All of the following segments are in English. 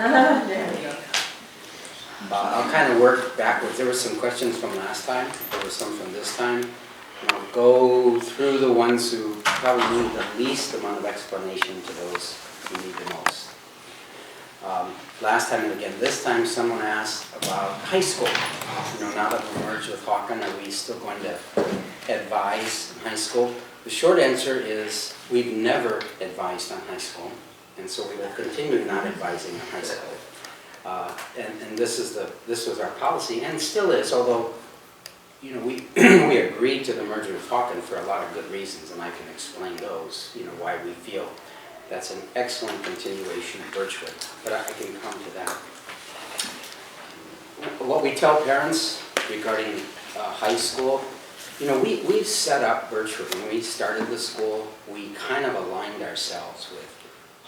There you go. I'll kind of work backwards. There were some questions from last time. There were some from this time. And I'll go through the ones who probably need the least amount of explanation to those who need the most. Last time and again this time, someone asked about high school. Now that we're merged with Hawken, are we still going to advise in high school? The short answer is we've never advised on high school, and so we will continue not advising on high school. And this was our policy, and still is, although we we agreed to the merger with Hawken for a lot of good reasons, and I can explain those, why we feel that's an excellent continuation of Birchwood, but I can come to that. What we tell parents regarding high school, we've set up Birchwood. When we started the school, we kind of aligned ourselves with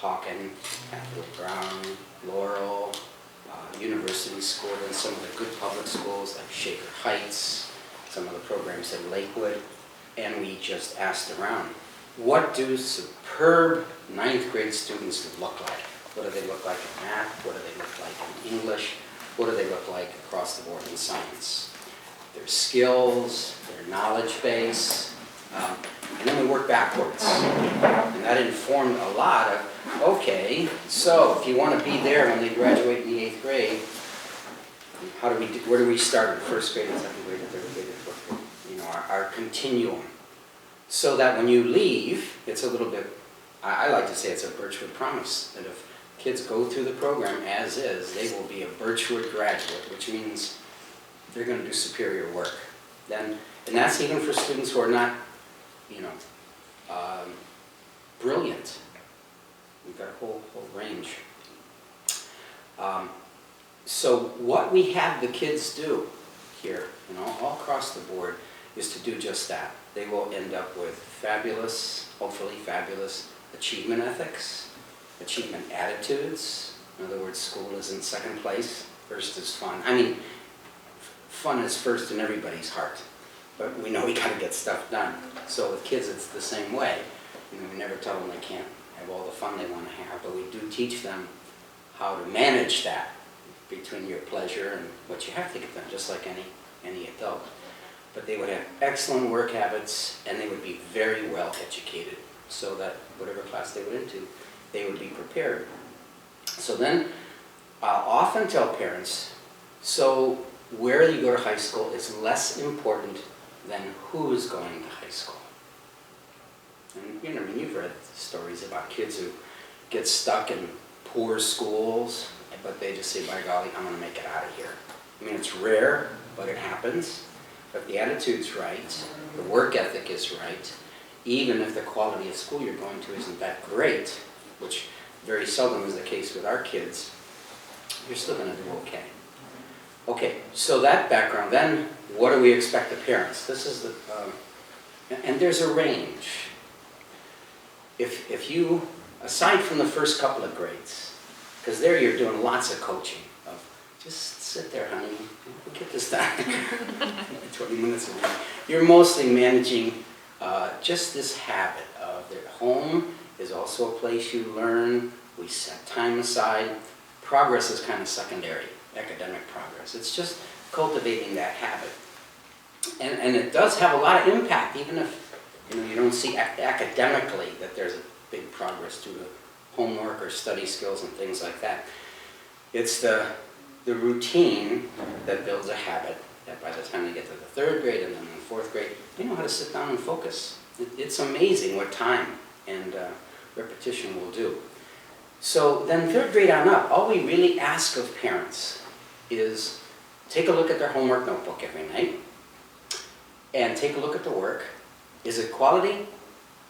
Hawken, Catholic Brown, Laurel, University School, and some of the good public schools like Shaker Heights, some of the programs in Lakewood, and we just asked around, what do superb 9th grade students look like? What do they look like in math? What do they look like in English? What do they look like across the board in science? Their skills, their knowledge base, and then we work backwards. And that informed a lot of, okay, so if you want to be there when they graduate in the 8th grade, where do we start in 1st grade and 2nd grade and 3rd grade and 4th grade? Our continuum. So that when you leave, it's a little bit, I like to say it's a Birchwood promise, that if kids go through the program as is, they will be a Birchwood graduate, which means they're going to do superior work. And that's even for students who are not, brilliant. We've got a whole range. So what we have the kids do here, all across the board, is to do just that. They will end up with fabulous, hopefully fabulous, achievement ethics, achievement attitudes. In other words, school isn't second place. First is fun. I mean, fun is first in everybody's heart, but we know we got to get stuff done. So with kids, it's the same way. We never tell them they can't have all the fun they want to have, but we do teach them how to manage that between your pleasure and what you have to get done, just like any adult. But they would have excellent work habits, and they would be very well educated, so that whatever class they went into, they would be prepared. So then, I'll often tell parents, so where you go to high school is less important than who is going to high school. And you've read stories about kids who get stuck in poor schools, but they just say, by golly, I'm going to make it out of here. It's rare, but it happens. But the attitude's right, the work ethic is right, even if the quality of school you're going to isn't that great, which very seldom is the case with our kids, you're still going to do okay. Okay, so that background, then what do we expect of parents? This is and there's a range. If you, aside from the first couple of grades, because there you're doing lots of coaching, just sit there, honey, we'll get this done. 20 minutes a week. You're mostly managing just this habit of their home is also a place you learn. We set time aside. Progress is kind of secondary, academic progress. It's just cultivating that habit. And it does have a lot of impact, even if you don't see academically that there's a big progress due to homework or study skills and things like that. It's the routine that builds a habit that by the time they get to the 3rd grade and then the 4th grade, they know how to sit down and focus. It's amazing what time and repetition will do. So then 3rd grade on up, all we really ask of parents is take a look at their homework notebook every night and take a look at the work. Is it quality?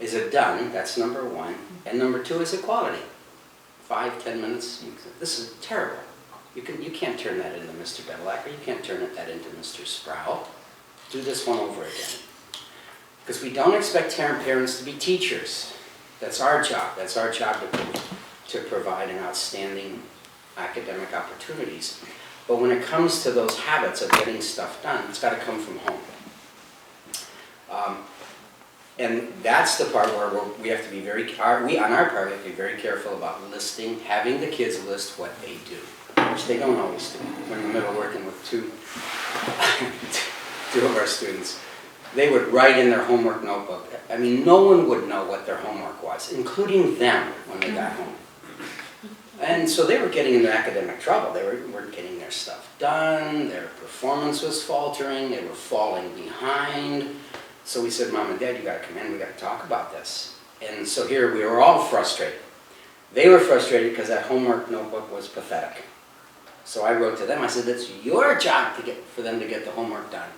Is it done? That's number 1. And number 2, is it quality? 5, 10 minutes. This is terrible. You can't turn that into Mr. Debelak, or you can't turn that into Mr. Sproul. Do this one over again. Because we don't expect parents to be teachers. That's our job. That's our job to provide an outstanding academic opportunities. But when it comes to those habits of getting stuff done, it's got to come from home. And that's the part where we have to be on our part, we have to be very careful about having the kids list what they do, which they don't always do. We're in the middle working with two of our students. They would write in their homework notebook. I mean, no one would know what their homework was, including them when they got home. And so they were getting into academic trouble. They weren't getting their stuff done, their performance was faltering, they were falling behind. So we said, Mom and Dad, you gotta come in, we gotta talk about this. And so here we were all frustrated. They were frustrated because that homework notebook was pathetic. So I wrote to them, I said, it's your job for them to get the homework done.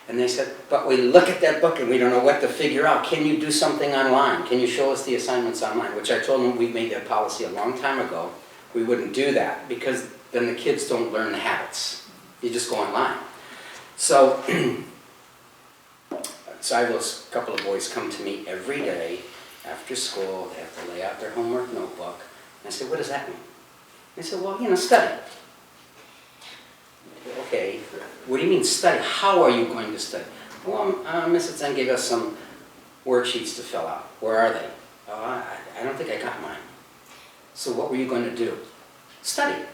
And they said, but we look at that book and we don't know what to figure out. Can you do something online? Can you show us the assignments online? Which I told them we made that policy a long time ago. We wouldn't do that because then the kids don't learn the habits. You just go online. So, so I have those couple of boys come to me every day after school. They have to lay out their homework notebook. And I said, what does that mean? They said, well, study. Okay, what do you mean study? How are you going to study? Well, Mrs. Zen gave us some worksheets to fill out. Where are they? Oh, I don't think I got mine. So what were you going to do? Study.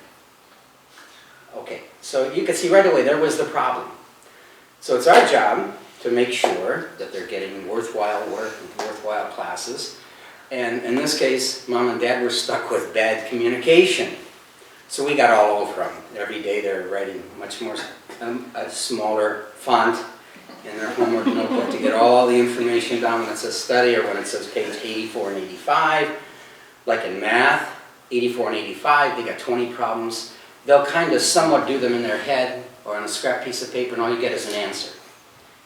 Okay, so you can see right away there was the problem. So it's our job to make sure that they're getting worthwhile work and worthwhile classes. And in this case, Mom and Dad were stuck with bad communication. So we got all over them. Every day they're writing much more, a smaller font in their homework notebook to get all the information down when it says study or when it says page 84 and 85. Like in math, 84 and 85, they got 20 problems. They'll kind of somewhat do them in their head or on a scrap piece of paper and all you get is an answer.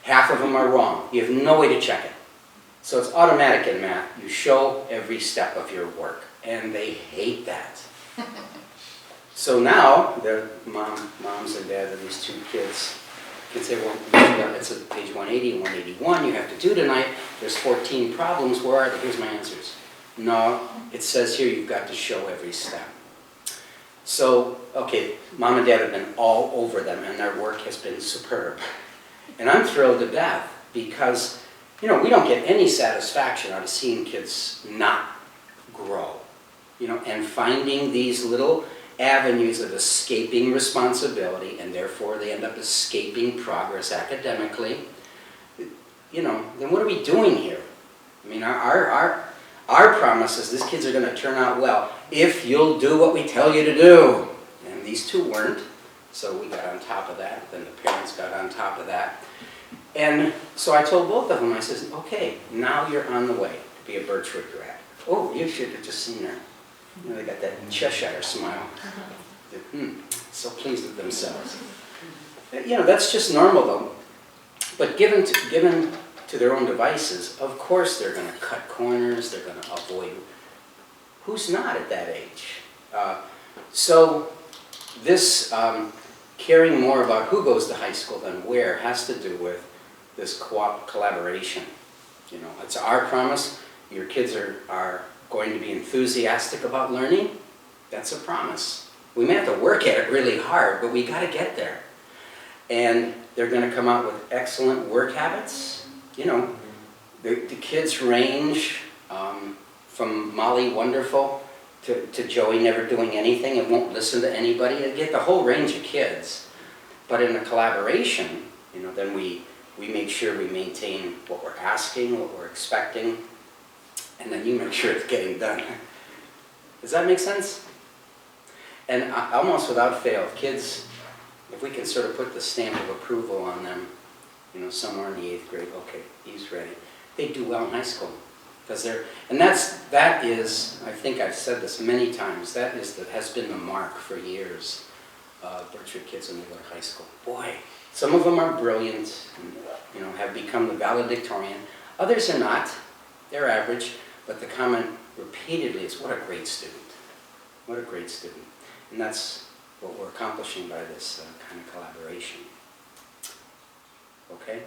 Half of them are wrong. You have no way to check it. So it's automatic in math. You show every step of your work. And they hate that. So now, the moms and dads of these two kids can say, well, it's at page 180 and 181, you have to do tonight. There's 14 problems, where are they? Here's my answers. No, it says here you've got to show every step. So, okay, Mom and Dad have been all over them and their work has been superb. And I'm thrilled to death because, we don't get any satisfaction out of seeing kids not grow. And finding these little avenues of escaping responsibility, and therefore they end up escaping progress academically, then what are we doing here? I mean, our promise is these kids are going to turn out well if you'll do what we tell you to do. And these two weren't, so we got on top of that, then the parents got on top of that. And so I told both of them, I said, okay, now you're on the way to be a Birchwood grad. Oh, you should have just seen her. They got that Cheshire smile. So pleased with themselves. That's just normal though. But given to their own devices, of course they're going to cut corners, they're going to avoid. Who's not at that age? So this caring more about who goes to high school than where has to do with this collaboration. It's our promise. Your kids are going to be enthusiastic about learning. That's a promise. We may have to work at it really hard, but we got to get there. And they're going to come out with excellent work habits. The kids range from Molly Wonderful to Joey never doing anything and won't listen to anybody. You get the whole range of kids. But in a collaboration, then we make sure we maintain what we're asking, what we're expecting, and then you make sure it's getting done. Does that make sense? And almost without fail, kids, if we can sort of put the stamp of approval on them, somewhere in the 8th grade, okay, he's ready. They do well in high school. That is, I think I've said this many times, has been the mark for years of Birchwood kids when they go to high school. Boy, some of them are brilliant, and, have become the valedictorian. Others are not. They're average. But the comment repeatedly is, what a great student. What a great student. And that's what we're accomplishing by this kind of collaboration. Okay?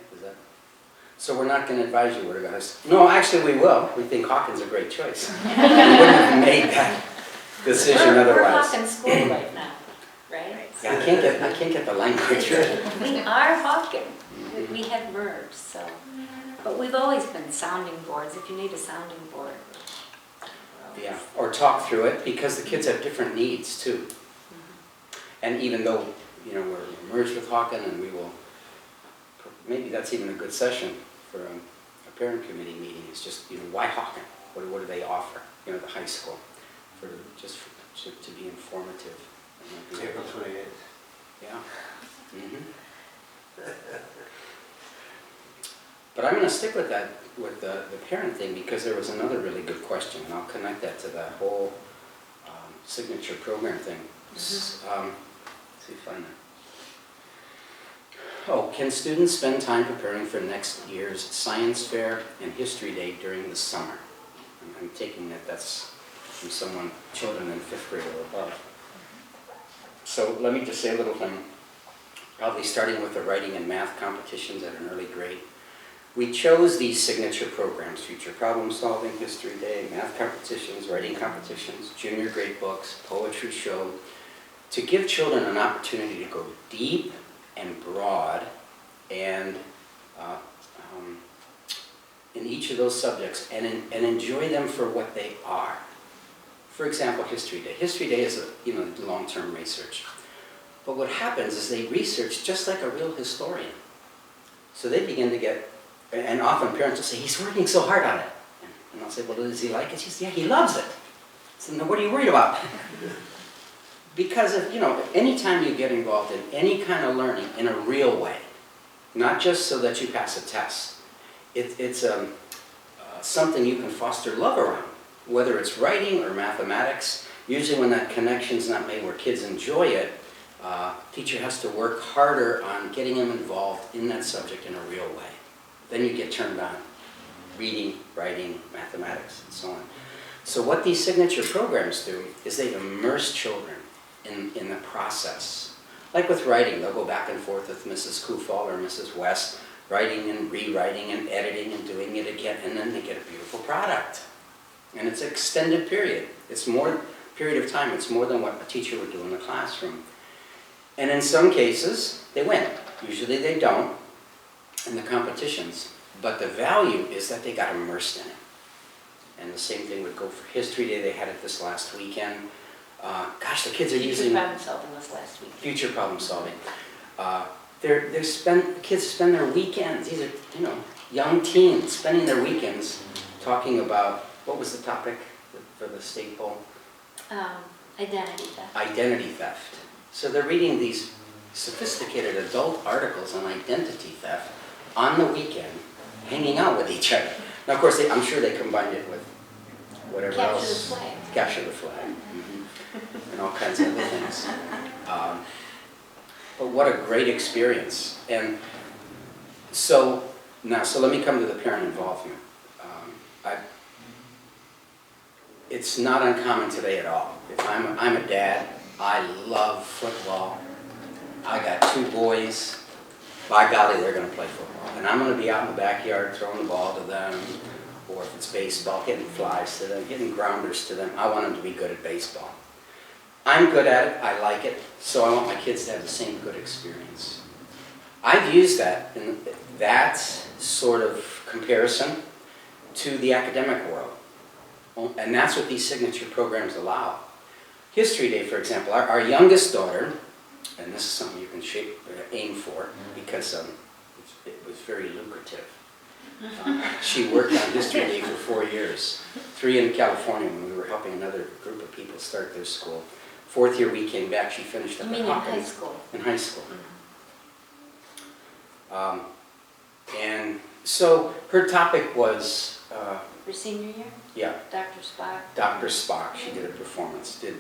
So we're not going to advise you where to go. No, actually we will. We think Hawken's a great choice. We wouldn't have made that decision otherwise. We're Hawken school right now, right? Yeah, I can't get the language right. We are Hawken. We have merged, so. But we've always been sounding boards, if you need a sounding board. Yeah, or talk through it, because the kids have different needs too. And even though, you know, we're merged with Hawken, and we will, maybe that's even a good session for a parent committee meeting, is just, you know, why Hawken? What do they offer, you know, the high school, to be informative. April 28th. Yeah. But I'm going to stick with that, with the parent thing, because there was another really good question, and I'll connect that to the whole signature program thing. Let's see if I find that. Oh, can students spend time preparing for next year's science fair and history day during the summer? I'm taking that's from someone, children in 5th grade or above. So let me just say a little thing, probably starting with the writing and math competitions at an early grade. We chose these signature programs: future problem solving, history day, math competitions, writing competitions, junior grade books, poetry show, to give children an opportunity to go deep and broad and in each of those subjects, and enjoy them for what they are. For example, history day. History day is long-term research. But what happens is they research just like a real historian. So they begin to get, and often parents will say, he's working so hard on it. And I'll say, well, does he like it? She says, yeah, he loves it. So now what are you worried about? Because anytime you get involved in any kind of learning in a real way, not just so that you pass a test, it's something you can foster love around, whether it's writing or mathematics. Usually when that connection's not made where kids enjoy it, teacher has to work harder on getting them involved in that subject in a real way. Then you get turned on. Reading, writing, mathematics, and so on. So what these signature programs do is they immerse children in the process. Like with writing, they'll go back and forth with Mrs. Kufal or Mrs. West, writing and rewriting and editing and doing it again, and then they get a beautiful product. And it's an extended period. It's more period of time. It's more than what a teacher would do in the classroom. And in some cases, they win. Usually they don't in the competitions. But the value is that they got immersed in it. And the same thing would go for History Day. They had it this last weekend. Gosh, the kids are using... Future problem solving was last week. Future problem solving. Kids spend their weekends, these are, young teens spending their weekends talking about, what was the topic for the state poll? Identity theft. Identity theft. So they're reading these sophisticated adult articles on identity theft on the weekend, hanging out with each other. Now, of course, I'm sure they combined it with whatever else. Capture the flag. Capture the flag. And all kinds of other things. But what a great experience. And so let me come to the parent involvement. It's not uncommon today at all. If I'm a dad, I love football. I got 2 boys. By golly, they're going to play football. And I'm going to be out in the backyard throwing the ball to them, or if it's baseball, hitting flies to them, hitting grounders to them. I want them to be good at baseball. I'm good at it, I like it, so I want my kids to have the same good experience. I've used that sort of comparison to the academic world. And that's what these signature programs allow. History Day, for example, our youngest daughter, and this is something you can aim for because it was very lucrative. She worked on History Day for 4 years, 3 in California when we were helping another group of people start their school. 4th year we came back, she finished up at Hawken. You mean in high school? In high school. And so her topic was... For senior year? Yeah. Dr. Spock? Dr. Spock. She did a performance, did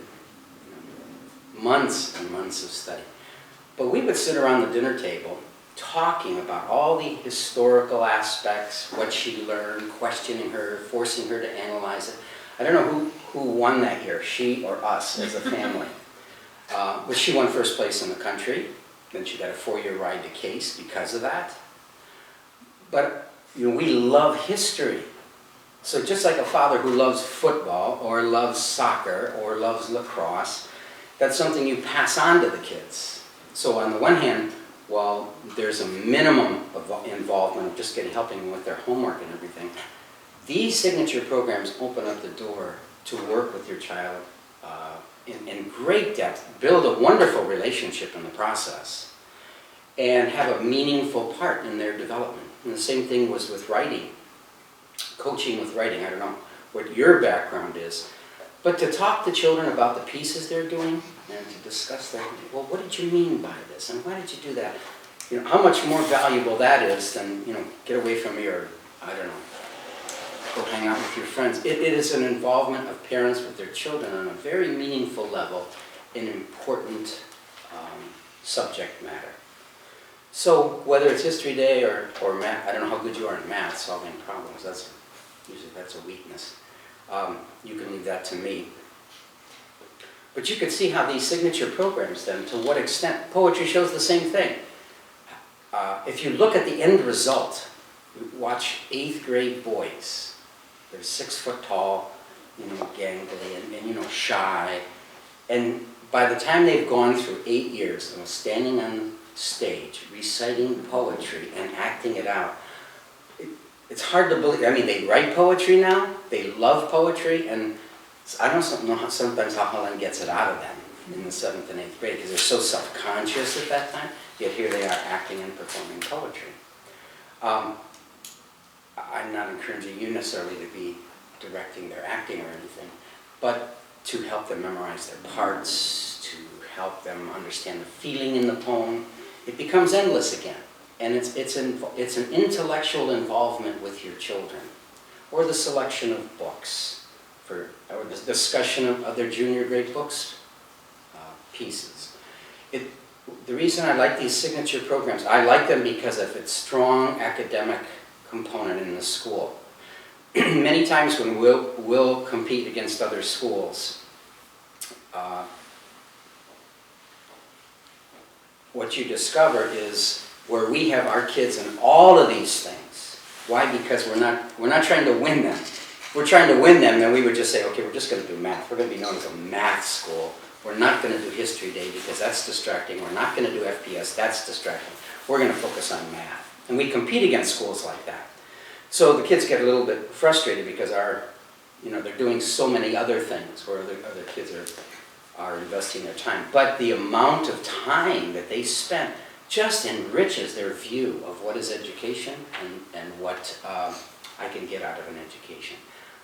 months and months of study. But we would sit around the dinner table talking about all the historical aspects, what she learned, questioning her, forcing her to analyze it. I don't know who won that year, she or us as a family. But she won first place in the country. Then she got a 4-year ride to Case because of that. But we love history. So just like a father who loves football or loves soccer or loves lacrosse, that's something you pass on to the kids. So on the one hand, while there's a minimum of involvement of just helping them with their homework and everything, these signature programs open up the door to work with your child in great depth, build a wonderful relationship in the process, and have a meaningful part in their development. And the same thing was with writing, coaching with writing. I don't know what your background is, but to talk to children about the pieces they're doing and to discuss that, well, what did you mean by this and why did you do that? You know, how much more valuable that is than, you know, get away from me or, I don't know, go hang out with your friends. It is an involvement of parents with their children on a very meaningful level in important subject matter. So whether it's History Day or math, I don't know how good you are in math, solving problems, usually that's a weakness. You can leave that to me. But you can see how these signature programs then, to what extent, poetry shows the same thing. If you look at the end result, watch 8th grade boys. They're 6 foot tall, you know, gangly and you know, shy. And by the time they've gone through 8 years of standing on stage, reciting poetry and acting it out, it's hard to believe. I mean, they write poetry now, they love poetry, and I don't know sometimes how Helen gets it out of them in the 7th and 8th grade, because they're so self-conscious at that time, yet here they are acting and performing poetry. I'm not encouraging you necessarily to be directing their acting or anything, but to help them memorize their parts, to help them understand the feeling in the poem. It becomes endless again. And it's an intellectual involvement with your children, or the selection of books, or the discussion of their junior grade books, pieces. The reason I like these signature programs, I like them because of its strong academic component in the school. Many times when we'll compete against other schools, what you discover is where we have our kids in all of these things. Why? Because we're not trying to win them. If we're trying to win them, then we would just say, okay, we're just going to do math. We're going to be known as a math school. We're not going to do History Day because that's distracting. We're not going to do FPS, that's distracting. We're going to focus on math. And we compete against schools like that. So the kids get a little bit frustrated because they're doing so many other things where other kids are investing their time. But the amount of time that they spend just enriches their view of what is education and what I can get out of an education.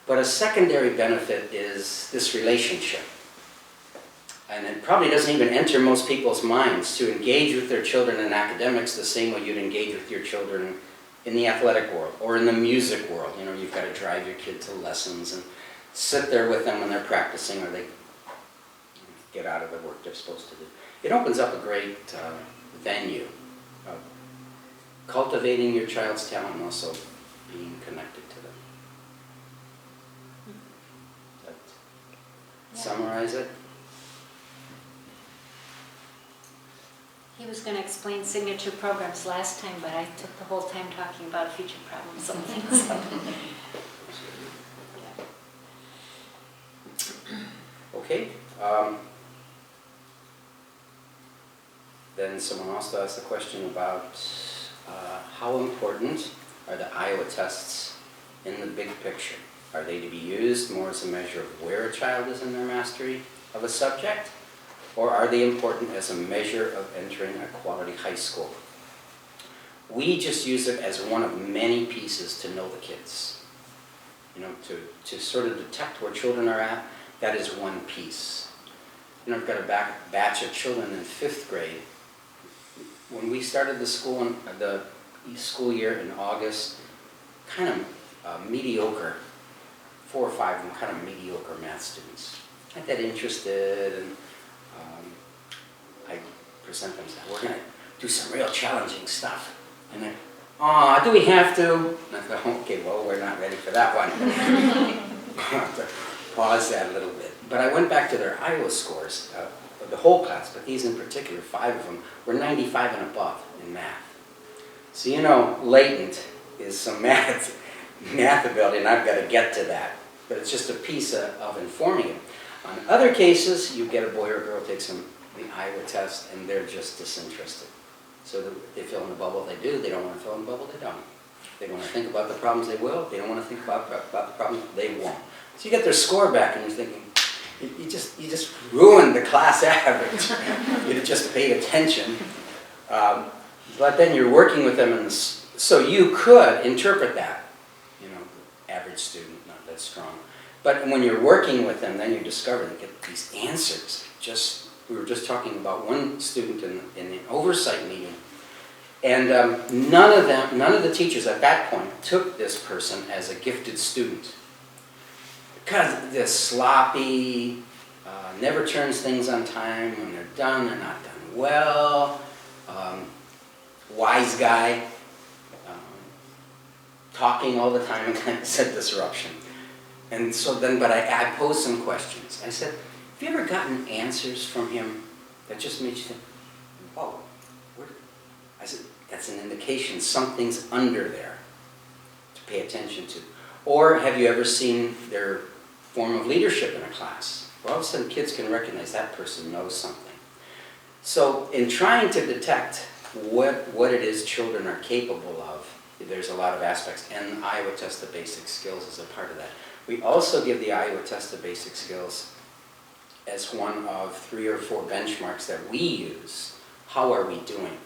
But a secondary benefit is this relationship. And it probably doesn't even enter most people's minds to engage with their children in academics the same way you'd engage with your children in the athletic world or in the music world. You know, you've got to drive your kid to lessons and sit there with them when they're practicing or they get out of the work they're supposed to do. It opens up a great venue of cultivating your child's talent and also being connected to them. Summarize it? He was going to explain signature programs last time, but I took the whole time talking about future problem solving. So. Okay. Then someone also asked a question about how important are the Iowa tests in the big picture? Are they to be used more as a measure of where a child is in their mastery of a subject? Or are they important as a measure of entering a quality high school? We just use it as one of many pieces to know the kids. You know, to sort of detect where children are at, that is one piece. You know, I've got a batch of children in 5th grade. When we started the school year in August, kind of mediocre, 4 or 5 of them kind of mediocre math students. Not that interested, and I present them, we're going to do some real challenging stuff. And then, do we have to? And I thought, okay, well, we're not ready for that one. I'll have to pause that a little bit. But I went back to their Iowa scores, of the whole class, but these in particular, 5 of them, were 95 and above in math. So you know, latent is some math ability, and I've got to get to that. But it's just a piece of informing them. On other cases, you get a boy or girl takes the Iowa test, and they're just disinterested. So that they fill in the bubble, they do. They don't want to fill in the bubble, they don't. They don't want to think about the problems, they will. They don't want to think about the problems, they won't. So you get their score back and you're thinking, you just ruined the class average. You just paid attention. But then you're working with them, so you could interpret that, average student, not that strong. But when you're working with them, then you discover they get these answers. We were just talking about one student in the oversight meeting, and none of the teachers at that point took this person as a gifted student. Because they're sloppy, never turns things on time. When they're done, they're not done well. Wise guy, talking all the time and kind of said disruption. And so then, but I posed some questions. I said, have you ever gotten answers from him that just made you think, whoa, I said, that's an indication something's under there to pay attention to. Or have you ever seen their form of leadership in a class? Well, all of a sudden kids can recognize that person knows something. So in trying to detect what it is children are capable of, there's a lot of aspects, and the Iowa Test of Basic Skills is a part of that. We also give the Iowa Test of Basic Skills as one of 3 or 4 benchmarks that we use. How are we doing?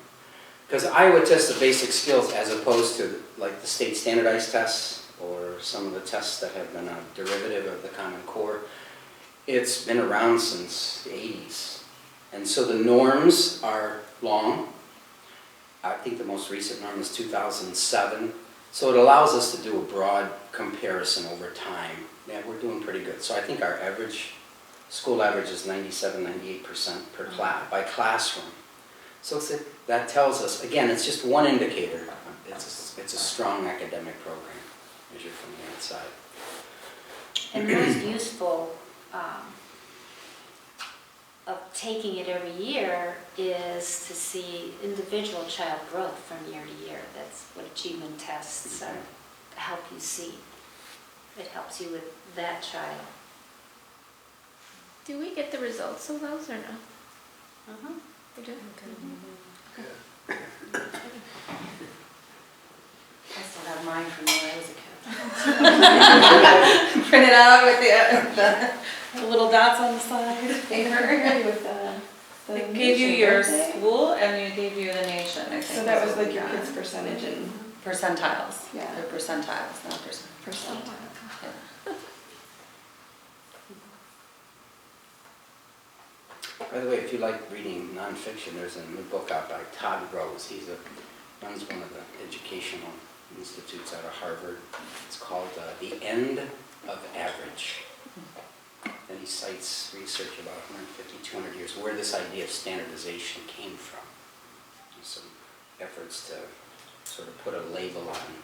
Because Iowa Test of Basic Skills, as opposed to like the state standardized tests or some of the tests that have been a derivative of the Common Core, it's been around since the 80s. And so the norms are long. I think the most recent norm is 2007. So it allows us to do a broad comparison over time. Yeah, we're doing pretty good. So I think our school average is 97–98% per class, by classroom. So that tells us, again, it's just one indicator. It's a strong academic program, measured from the outside. And the most useful of taking it every year is to see individual child growth from year to year. That's what achievement tests help you see. It helps you with that child. Do we get the results of those or no? Uh-huh. We do? I still have mine from when I was a kid. Printed out with the little dots on the side. With the It gave you nation, your don't they? school and it gave you the nation, I think. So that was what like we your got. kids' percentage and Percentiles. Yeah. They're percentiles, not percent. percent. Yeah. By the way, if you like reading nonfiction, there's a new book out by Todd Rose. He runs one of the educational institutes out of Harvard. It's called The End of Average. And he cites research about 150, 200 years where this idea of standardization came from. There's some efforts to sort of put a label on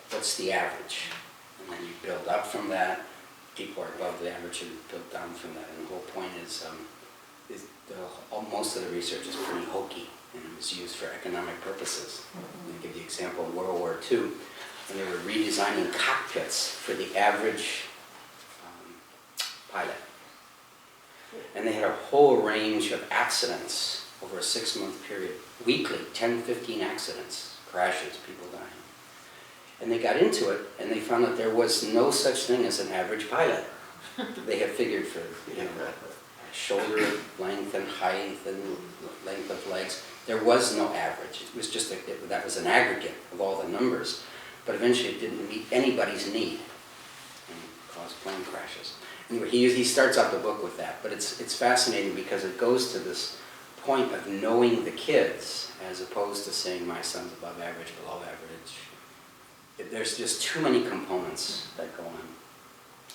what's the average. And then you build up from that. People are above the average and build down from that. And the whole point is most of the research is pretty hokey and it was used for economic purposes. I'll give you an example. In World War II, when they were redesigning cockpits for the average pilot. And they had a whole range of accidents over a 6-month period, weekly, 10, 15 accidents, crashes, people dying. And they got into it and they found that there was no such thing as an average pilot. They had figured for shoulder length and height and length of legs. There was no average. It was just that was an aggregate of all the numbers. But eventually it didn't meet anybody's need and caused plane crashes. Anyway, he starts out the book with that. But it's fascinating because it goes to this point of knowing the kids as opposed to saying my son's above average, below average. There's just too many components that go on.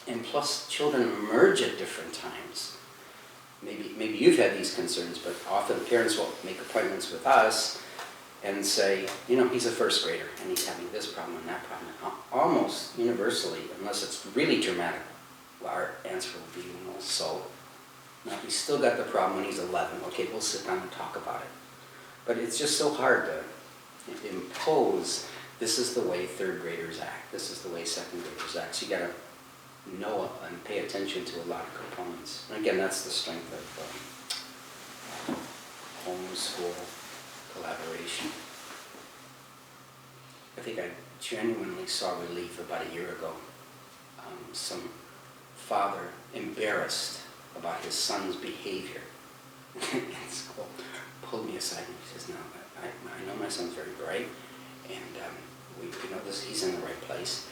And plus, children emerge at different times. Maybe you've had these concerns, but often parents will make appointments with us and say, he's a first grader and he's having this problem and that problem. Almost universally, unless it's really dramatic, our answer will be, so. Now he's still got the problem when he's 11. Okay, we'll sit down and talk about it. But it's just so hard to impose, this is the way 3rd graders act, this is the way 2nd graders act. So you got to know and pay attention to a lot of components. And again, that's the strength of homeschool collaboration. I think I genuinely saw relief about a year ago. Some father embarrassed about his son's behavior in school pulled me aside and he says, "No, I know my son's very bright, and he's in the right place,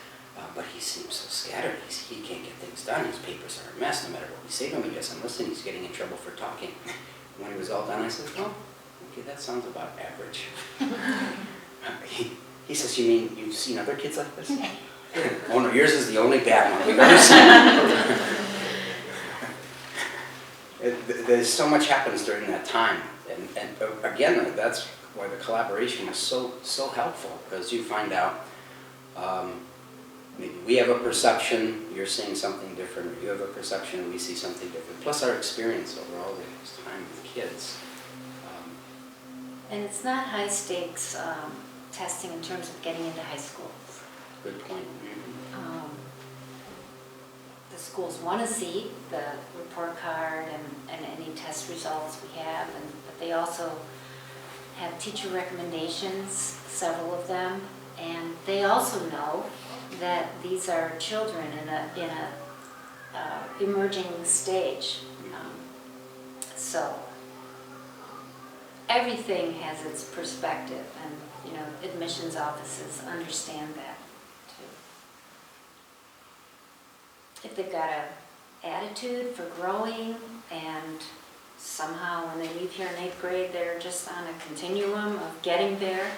but he seems so scattered. He can't get things done. His papers are a mess. No matter what we say to him, he doesn't listen. He's getting in trouble for talking." When he was all done, I said, "Well, okay, that sounds about average." He says, "You mean you've seen other kids like this?" "Oh no, yours is the only bad one we've ever seen." There's so much happens during that time, and again, that's why the collaboration is so helpful, because you find out maybe we have a perception, you're seeing something different, or you have a perception and we see something different, plus our experience over all this time with kids. And it's not high stakes testing in terms of getting into high school. Good point. The schools want to see the report card and any test results we have, but they also have teacher recommendations, several of them, and they also know that these are children in a emerging stage. So everything has its perspective, and admissions offices understand that too. If they've got an attitude for growing, and somehow when they leave here in 8th grade they're just on a continuum of getting there,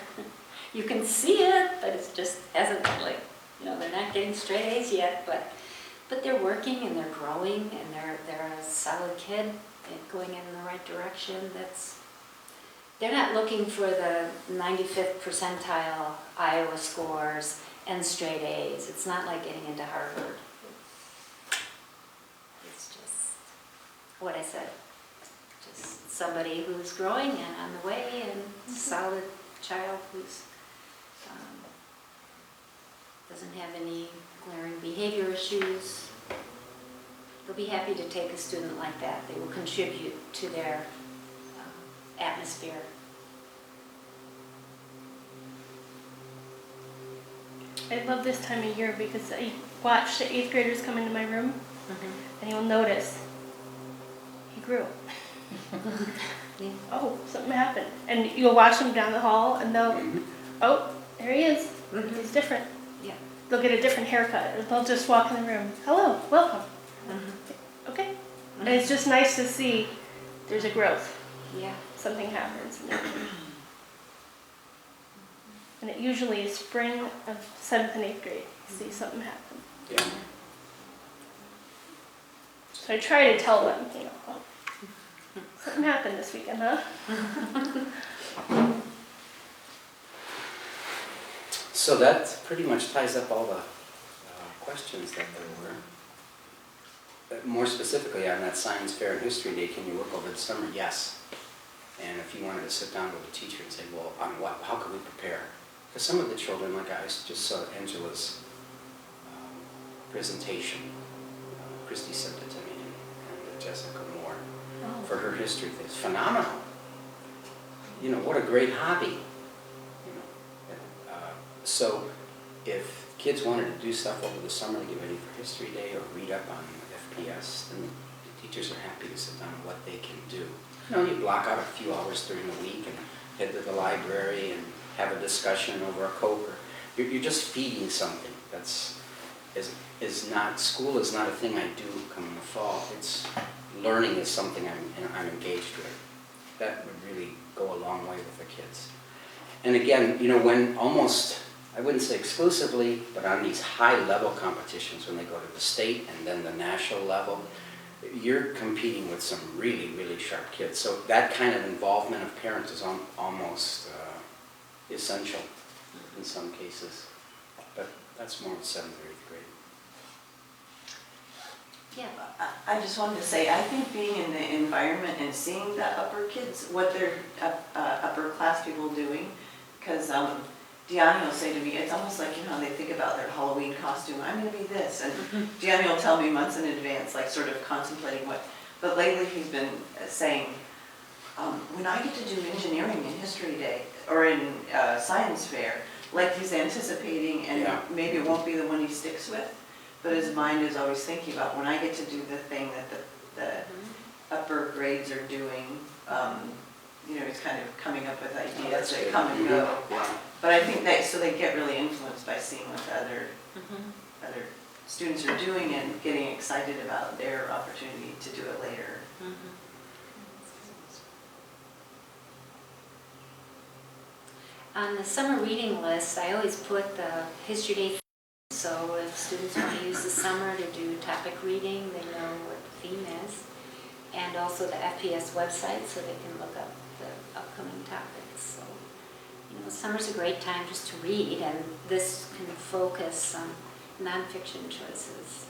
you can see it, but it's just hasn't like, they're not getting straight A's yet, but they're working and they're growing and they're a solid kid going in the right direction. They're not looking for the 95th percentile Iowa scores and straight A's. It's not like getting into Harvard. It's just what I said. Just somebody who's growing and on the way, and a solid child who's doesn't have any glaring behavior issues. They'll be happy to take a student like that. They will contribute to their atmosphere. I love this time of year because I watch the 8th graders come into my room, and you'll notice he grew. Yeah. Oh, something happened. And you'll watch them down the hall, and oh, there he is. He's different. Yeah. They'll get a different haircut, or they'll just walk in the room. Hello, welcome. Okay. And it's just nice to see there's a growth. Yeah. Something happens. And it usually is spring of 7th and 8th grade. You see something happen. Yeah. So I try to tell them, oh, something happened this weekend, huh? So that pretty much ties up all the questions that there were. More specifically on that science fair and history day, can you work over the summer? Yes. And if you wanted to sit down with a teacher and say, well, on what? How can we prepare? Because some of the children, like I just saw Angela's presentation. Christy sent it to me, and Jessica Moore for her history thing. It's phenomenal. What a great hobby. So if kids wanted to do stuff over the summer to get ready for History Day or read up on FPS, then the teachers are happy to sit down on what they can do. You block out a few hours during the week and head to the library and have a discussion over a Coke. You're just feeding something. School is not a thing I do come in the fall. It's learning is something I'm engaged with. That would really go a long way with the kids. And again, when almost, I wouldn't say exclusively, but on these high-level competitions, when they go to the state and then the national level, you're competing with some really, really sharp kids. So that kind of involvement of parents is almost essential in some cases. But that's more in 7th or 8th grade. Yeah. I just wanted to say, I think being in the environment and seeing the upper kids, what their upper class people doing, because Deanna will say to me, it's almost like, how they think about their Halloween costume. I'm going to be this. And Deanna will tell me months in advance, like sort of contemplating what. But lately he's been saying, when I get to do engineering in History Day, or in Science Fair, like he's anticipating, and Yeah. maybe it won't be the one he sticks with, but his mind is always thinking about, when I get to do the thing that the upper grades are doing, he's kind of coming up with ideas that's that good. come and go. Yeah. But I think so they get really influenced by seeing what the other students are doing and getting excited about their opportunity to do it later. On the summer reading list, I always put the History Day, so if students want to use the summer to do topic reading, they know what the theme is. And also the FPS website, so they can look up the upcoming topics. So, summer's a great time just to read, and this can focus on nonfiction choices.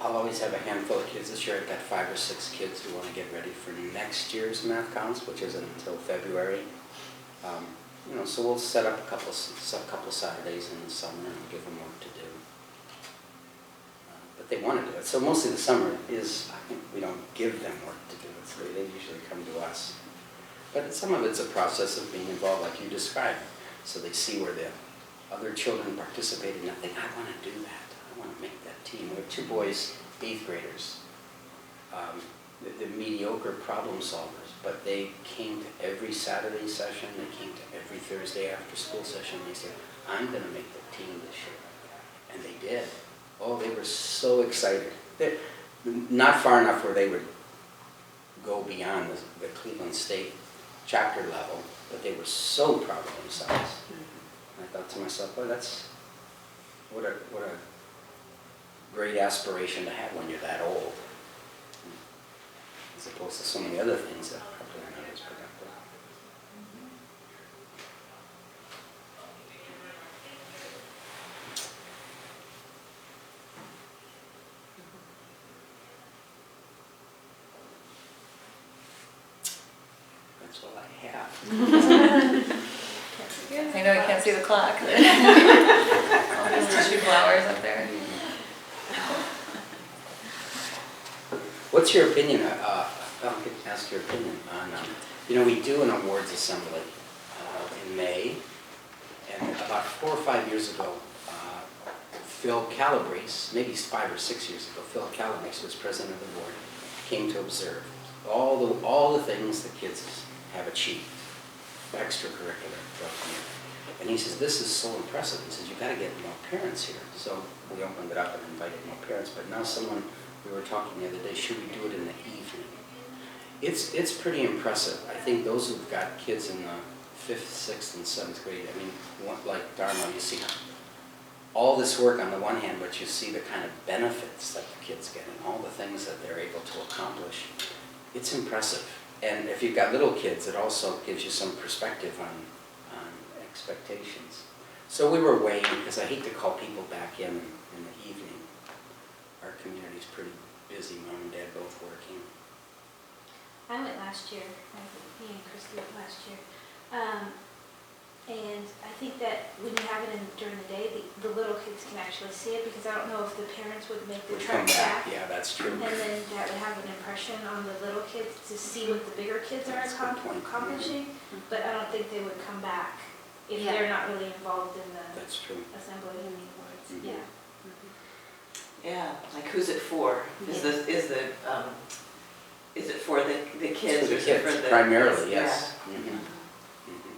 I'll always have a handful of kids. This year I've got 5 or 6 kids who want to get ready for next year's math counts, which isn't until February. So we'll set up a couple Saturdays in the summer and give them work to do. But they want to do it. So mostly the summer is, I think we don't give them work to do it, so they usually come to us. But some of it's a process of being involved, like you described. So they see where the other children participated, and I think, I want to do that. I want to make that team. We have 2 boys, 8th graders. They're mediocre problem solvers, but they came to every Saturday session, they came to every Thursday after school session. They said, I'm going to make the team this year. And they did. Oh, they were so excited. They're not far enough where they would go beyond the Cleveland State chapter level, but they were so proud of themselves. And I thought to myself, well, that's what a great aspiration to have when you're that old, as opposed to so many other things that probably are not as productive. That's all I have. I know you can't see the clock. All those tissue flowers up there. What's your opinion, I'll ask your opinion on, we do an awards assembly in May, and about 4 or 5 years ago, Phil Calabrese, maybe 5 or 6 years ago, Phil Calabrese was president of the board, came to observe all the things the kids have achieved, extracurricular throughout the year. And he says, this is so impressive. He says, you've got to get more parents here. So we opened it up and invited more parents, but now we were talking the other day, should we do it in the evening? It's pretty impressive. I think those who've got kids in the 5th, 6th, and 7th grade, like Dharma, you see all this work on the one hand, but you see the kind of benefits that the kids get and all the things that they're able to accomplish. It's impressive. And if you've got little kids, it also gives you some perspective on expectations. So we were weighing, because I hate to call people back in the evening. Our community's pretty busy, mom and dad both working. I went last year. Me and Christy went last year. And I think that when you have it during the day, the little kids can actually see it, because I don't know if the parents would make the Would trek come back. back. Yeah, that's true. And then that would have an impression on the little kids to see what the bigger kids are That's a good point. accomplishing. But I don't think they would come back if Yeah. they're not really involved in the That's true. assembly and the awards. Mhm. Yeah. Yeah, like who's it for? Is it for the kids For or the is it kids, for the? primarily, yes. Yeah. Mhm. Mhm.